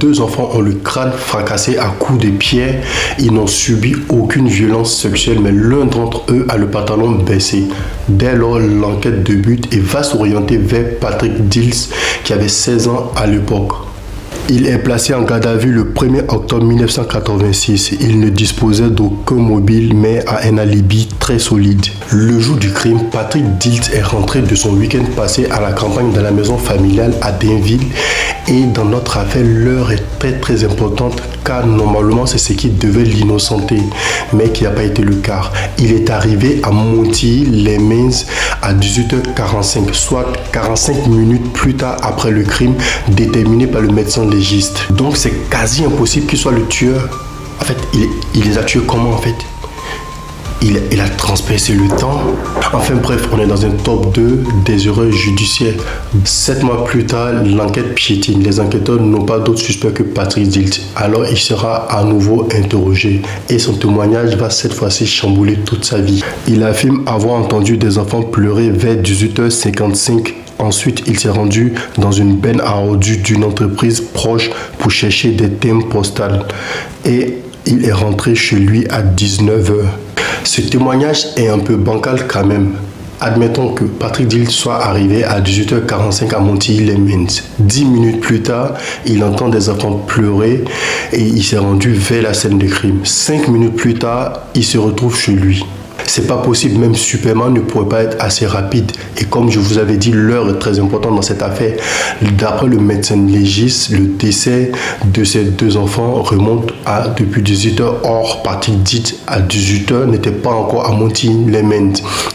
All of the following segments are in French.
deux enfants ont le crâne fracassé à coups de pierre. Ils n'ont subi aucune violence sexuelle, mais l'un d'entre eux a le pantalon baissé. Dès lors, l'enquête débute et va s'orienter vers Patrick Dilts, qui avait 16 ans à l'époque. Il est placé en garde à vue le 1er octobre 1986. Il ne disposait d'aucun mobile, mais a un alibi très solide. Le jour du crime, Patrick Dilts est rentré de son week-end passé à la campagne dans la maison familiale à Dainville. Et dans notre affaire, l'heure est très importante car normalement c'est ce qui devait l'innocenter, mais qui n'a pas été le cas. Il est arrivé à Montilly-les-Mains à 18h45, soit 45 minutes plus tard après le crime déterminé par le médecin légiste. Donc c'est quasi impossible qu'il soit le tueur. En fait, il les a tués comment en fait? Il a transpercé le temps. Enfin bref, on est dans un top 2 des erreurs judiciaires. 7 mois plus tard, l'enquête piétine. Les enquêteurs n'ont pas d'autre suspect que Patrick Dilts. Alors il sera à nouveau interrogé. Et son témoignage va cette fois-ci chambouler toute sa vie. Il affirme avoir entendu des enfants pleurer vers 18h55. Ensuite, il s'est rendu dans une benne à ordures d'une entreprise proche pour chercher des thèmes postales. Et il est rentré chez lui à 19h. Ce témoignage est un peu bancal quand même. Admettons que Patrick Dilts soit arrivé à 18h45 à Montilly-les-Mains. 10 minutes plus tard, il entend des enfants pleurer et il s'est rendu vers la scène de crime. 5 minutes plus tard, il se retrouve chez lui. C'est pas possible, même Superman ne pourrait pas être assez rapide. Et comme je vous avais dit, l'heure est très importante dans cette affaire. D'après le médecin légiste, le décès de ces deux enfants remonte à depuis 18h. Or, Patrick Dilts à 18h n'était pas encore à Montilly-les-Mains.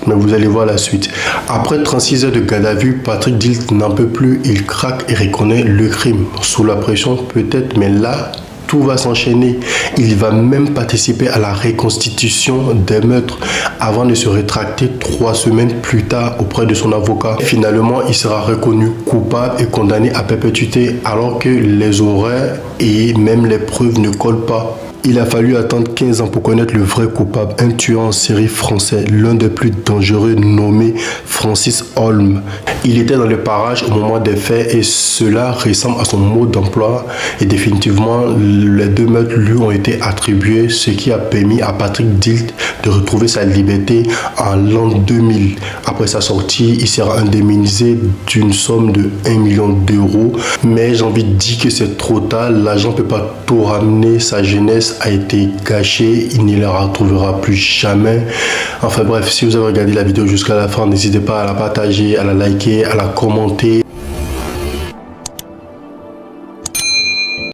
Mais vous allez voir la suite. Après 36 heures de garde à vue, Patrick Dilts n'en peut plus. Il craque et reconnaît le crime. Sous la pression peut-être, mais là, tout va s'enchaîner. Il va même participer à la reconstitution des meurtres avant de se rétracter 3 semaines plus tard auprès de son avocat. Finalement, il sera reconnu coupable et condamné à perpétuité alors que les horaires et même les preuves ne collent pas. Il a fallu attendre 15 ans pour connaître le vrai coupable, un tueur en série français, l'un des plus dangereux, nommé Francis Holm. Il était dans le parage au moment des faits et cela ressemble à son mode d'emploi. Et définitivement, les deux meurtres lui ont été attribués, ce qui a permis à Patrick Dilts de retrouver sa liberté en l'an 2000. Après sa sortie, il sera indemnisé d'une somme de 1 million d'euros. Mais j'ai envie de dire que c'est trop tard, l'agent ne peut pas tout ramener, sa jeunesse a été gâchée, il ne la retrouvera plus jamais. Enfin bref, si vous avez regardé la vidéo jusqu'à la fin, n'hésitez pas à la partager, à la liker, à la commenter.